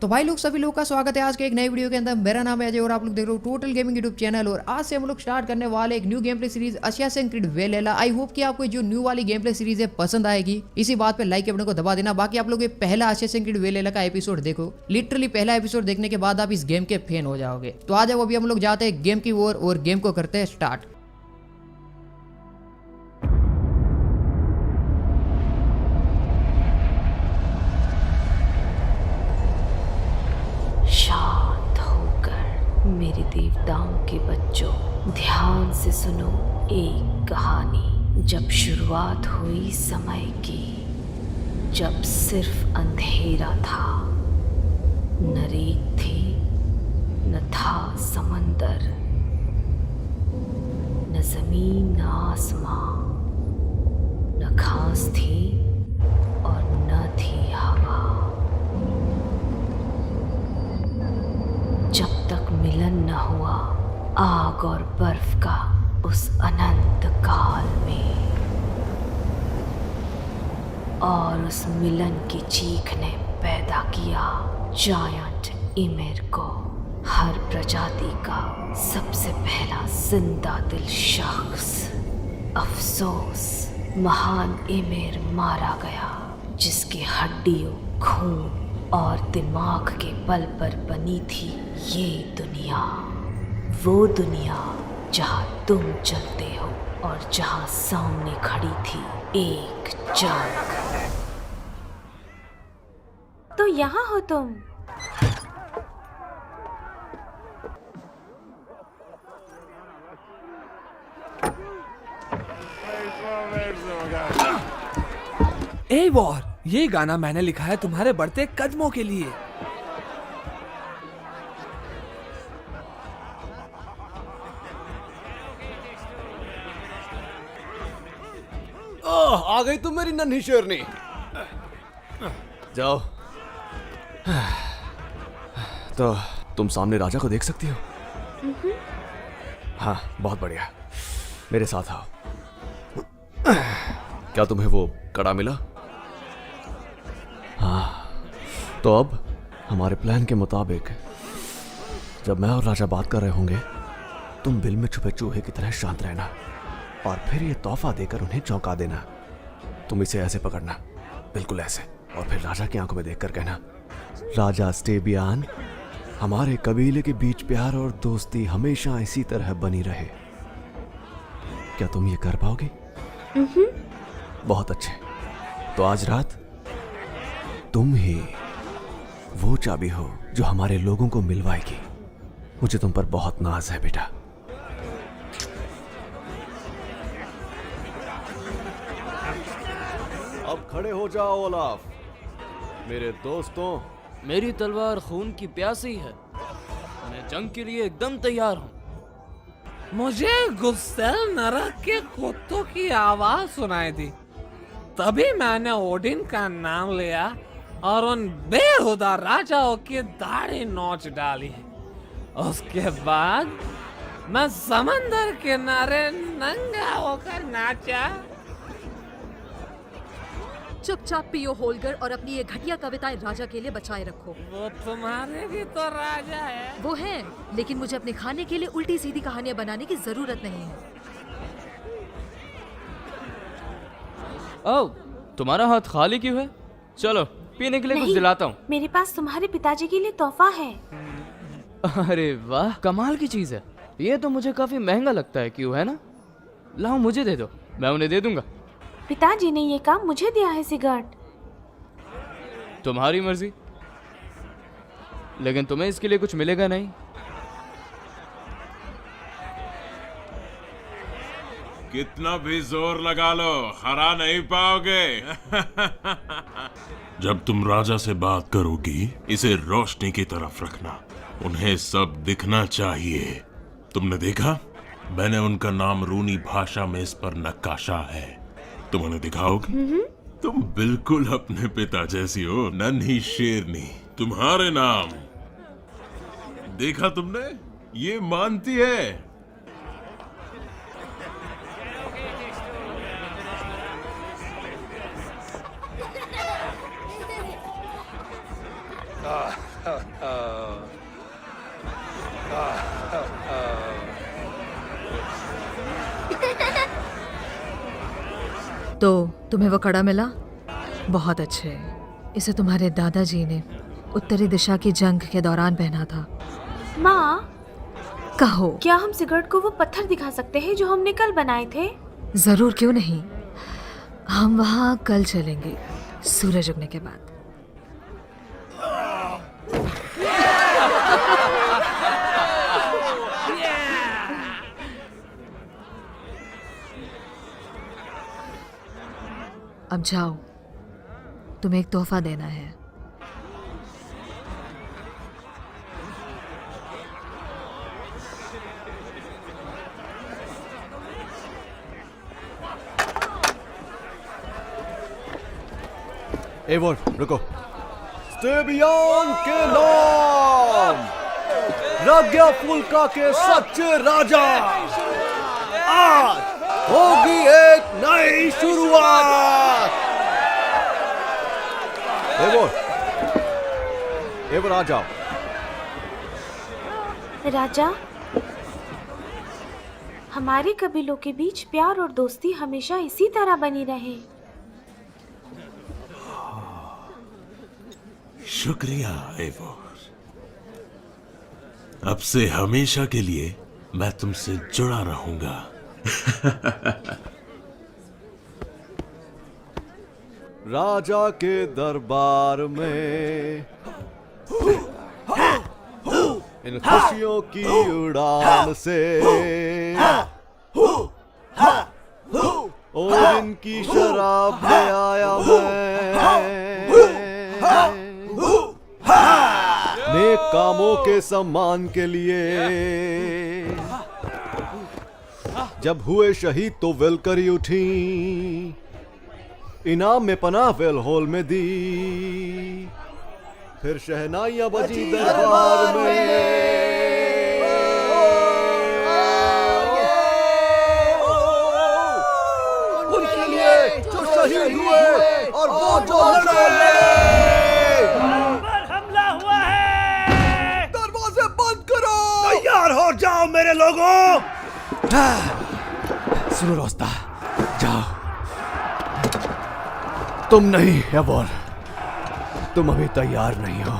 तो भाई लोग सभी लोग का स्वागत है आज के एक नई वीडियो के अंदर। मेरा नाम है अजय और आप लोग देख रहे हो टोटल गेमिंग यूट्यूब चैनल। और आज से हम लोग स्टार्ट करने वाले एक new game play series Assassin Creed Valhalla. I hope कि आपको जो न्यू वाली गेम प्ले सीरीज है पसंद आएगी। इसी बात पे लाइक के बटन को दबा देना। बाकी आप लोग ये पहला असियासिन क्रीड वैलहल्ला का एपिसोड देखो, लिटरली पहला एपिसोड देखने के बाद आप इस गेम के फैन हो जाओगे। तो आ जाओ अभी हम लोग जाते हैं गेम की ओर और गेम को करते हैं स्टार्ट। शांत होकर मेरे देवताओं के बच्चों, ध्यान से सुनो एक कहानी। जब शुरुआत हुई समय की, जब सिर्फ अंधेरा था, न रेत थी, न था समंदर, न जमीन, न आसमां, न घास थी और न थी हवा। जब तक मिलन न हुआ आग और बर्फ का उस अनंत काल में, और उस मिलन की चीख ने पैदा किया जायंट ईमेर को, हर प्रजाति का सबसे पहला जिंदा दिल शख्स। अफसोस, महान ईमेर मारा गया, जिसकी हड्डियों, खून और दिमाग के बल पर बनी थी ये दुनिया। वो दुनिया जहाँ तुम चलते हो और जहाँ सामने खड़ी थी एक जंग। तो यहाँ हो तुम। ए वॉर, ये गाना मैंने लिखा है तुम्हारे बढ़ते कदमों के लिए। ओह, आ गई तुम मेरी नन्ही शेरनी। जाओ। तो तुम सामने राजा को देख सकती हो? हाँ, बहुत बढ़िया, मेरे साथ आओ। क्या तुम्हें वो कड़ा मिला? हाँ, तो अब हमारे प्लान के मुताबिक जब मैं और राजा बात कर रहे होंगे, तुम बिल में छुपे चूहे की तरह शांत रहना और फिर ये तोहफा देकर उन्हें चौंका देना। तुम इसे ऐसे पकड़ना, बिल्कुल ऐसे, और फिर राजा की आंखों में देखकर कहना, राजा स्टेबियान, हमारे कबीले के बीच प्यार और दोस्ती हमेशा इसी तरह बनी रहे। क्या तुम ये कर पाओगे? बहुत अच्छे। तो आज रात तुम ही वो चाबी हो जो हमारे लोगों को मिलवाएगी। मुझे तुम पर बहुत नाज है बेटा। अब खड़े हो जाओ ओलाफ। मेरे दोस्तों, मेरी तलवार खून की प्यासी है। मैं जंग के लिए एकदम तैयार हूँ। मुझे गुस्से नरक के कुत्तों की आवाज सुनाई दी, तभी मैंने ओडिन का नाम लिया और उन बेहुदा राजाओं की दाढ़ी नोच डाली। उसके बाद मैं समंदर किनारे नंगा होकर नाचा। चुपचाप पियो होलगर और अपनी ये घटिया कविताएं राजा के लिए बचाए रखो। वो तुम्हारे भी तो राजा है। वो है, लेकिन मुझे अपने खाने के लिए उल्टी सीधी कहानियां बनाने की जरूरत नहीं है। ओह, तुम्हारा हाथ खाली क्यों है? चलो पीने के लिए कुछ दिलाता हूँ। मेरे पास तुम्हारे पिताजी के लिए तोहफा है। अरे वाह, कमाल की चीज है। ये तो मुझे काफी महंगा लगता है, क्यों है ना? लाओ मुझे दे दो, मैं उन्हें दे दूंगा। पिताजी ने ये काम मुझे दिया है सिगारेट। तुम्हारी मर्जी, लेकिन तुम्हें इसके लिए कुछ मिलेगा नहीं। कितना भी जोर लगा लो, हरा नहीं पाओगे। जब तुम राजा से बात करोगी, इसे रोशनी की तरफ रखना। उन्हें सब दिखना चाहिए। तुमने देखा, मैंने उनका नाम रूनी भाषा में इस पर नक्काशा है। तुम उन्हें दिखाओगे? तुम बिल्कुल अपने पिता जैसी हो, नन्ही शेरनी। तुम्हारे नाम देखा तुमने? ये मानती है। तो तुम्हें वो कड़ा मिला? बहुत अच्छे। इसे तुम्हारे दादाजी ने उत्तरी दिशा की जंग के दौरान पहना था। माँ, कहो। क्या हम सिगरेट को वो पत्थर दिखा सकते हैं जो हमने कल बनाए थे? जरूर, क्यों नहीं। हम वहाँ कल चलेंगे सूरज उगने के बाद। अब जाओ, तुम्हें एक तोहफा देना है। एवर रुको। स्टेबियन के नाम, राज्ञा फुल्का के सच्चे राजा, आज होगी एक नई शुरुआत। एवर आ जाओ। राजा, हमारे कबीलों के बीच प्यार और दोस्ती हमेशा इसी तरह बनी रहे। शुक्रिया एवोर। अब से हमेशा के लिए मैं तुमसे जुड़ा रहूंगा। राजा के दरबार में इन खुशियों की उड़ान से और इनकी शराब में आया मैं, नेक कामों के सम्मान के लिए। जब हुए शहीद तो वेलकरी उठी, इनाम में पनाह वेल हॉल में दी, फिर शहनाइयां बजी दरबार में। उनके लिए जो शहीद हुए और वो जो लड़े। हमला हुआ है। दरवाजे बंद करो। तैयार हो जाओ मेरे लोगों। सुनो रोस्ता, जाओ। तुम नहीं एवोर, तुम अभी तैयार नहीं हो।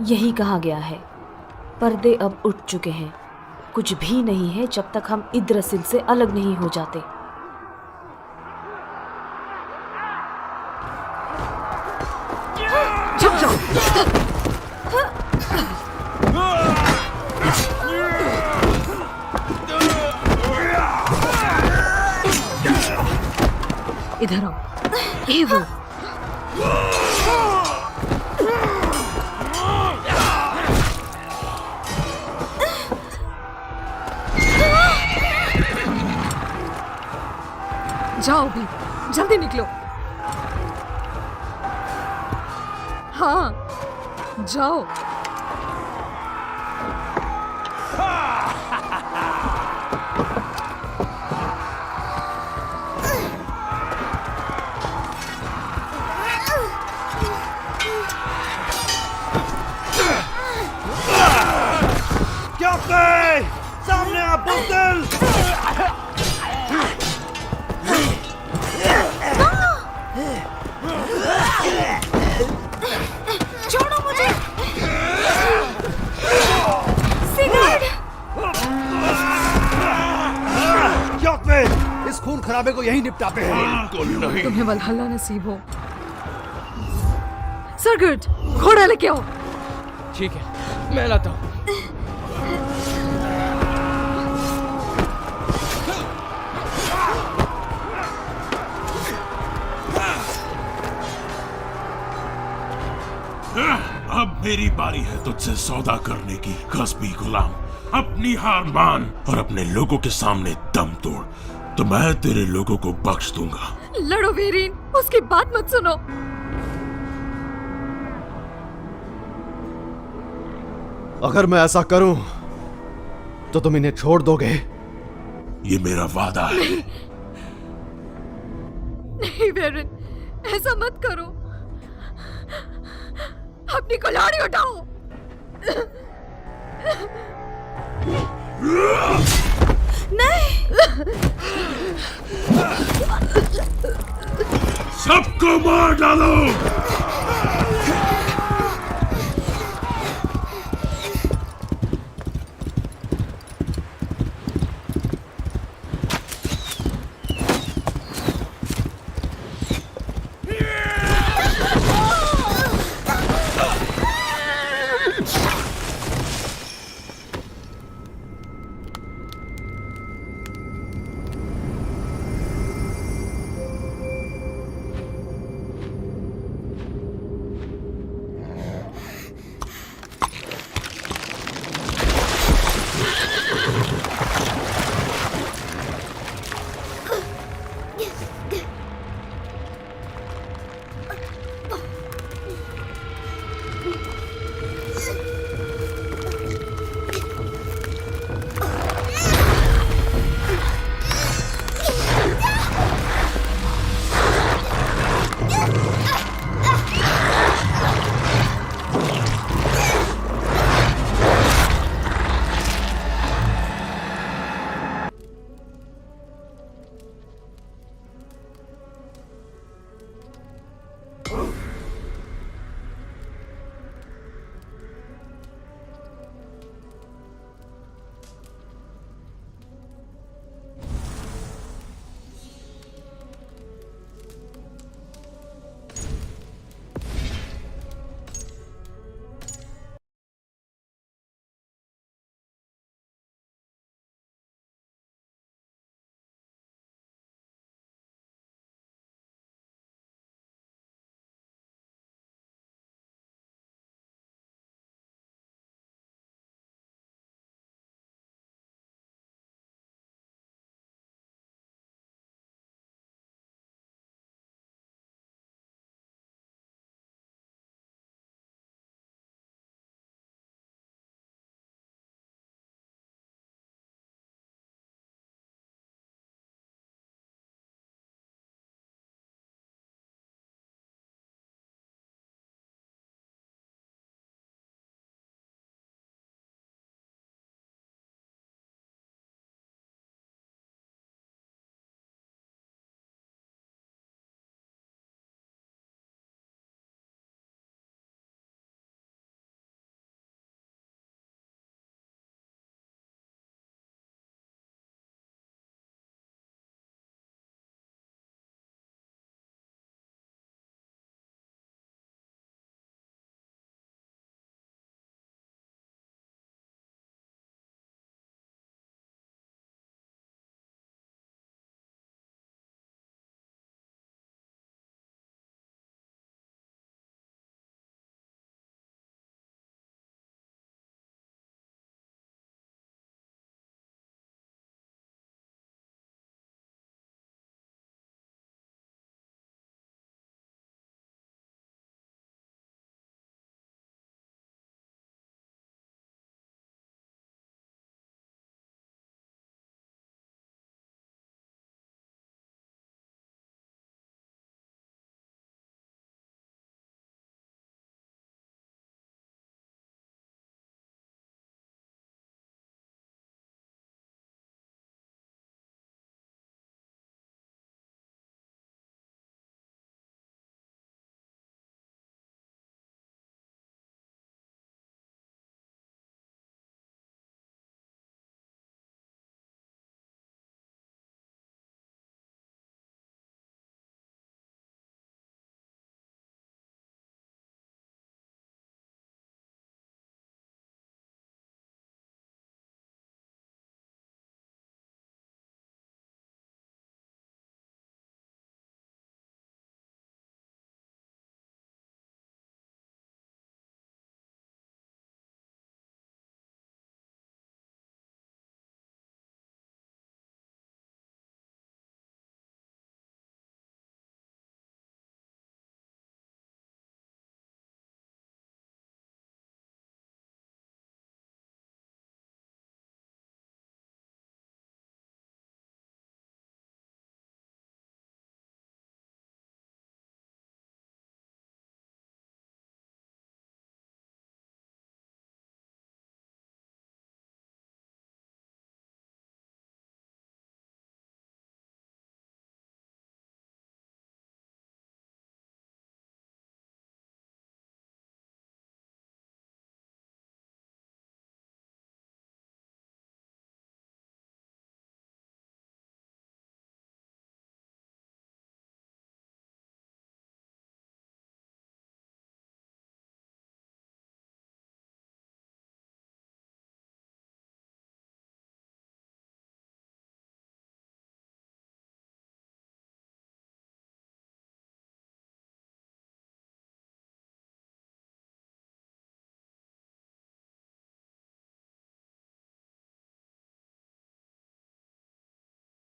यही कहा गया है, पर्दे अब उठ चुके हैं। कुछ भी नहीं है जब तक हम इद्रसिल से अलग नहीं हो जाते। इधर आओ। ये वो जाओ भी, जल्दी निकलो। हाँ, जाओ। कैप्टन, सामने आप बुज़दिल। छोड़ो मुझे। सिगरेट। कैप्टन, इस खून खराबे को यही निपटाते हैं। तुम्हें वल्हल्ला नसीब हो। सरगुड, घोड़ा लेके आओ। ठीक है, मैं लाता हूँ। अब मेरी बारी है तुझसे सौदा करने की, कस्बी गुलाम। अपनी हार मान और अपने लोगों के सामने दम तोड़, तो मैं तेरे लोगों को बख्श दूंगा। लड़ो वीरीन, उसकी बात मत सुनो। अगर मैं ऐसा करूं तो तुम इन्हें छोड़ दोगे? ये मेरा वादा है। नहीं वेरिन, ऐसा मत करो। अपनी कुल्हाड़ी उठाओ। सबको मार डालो।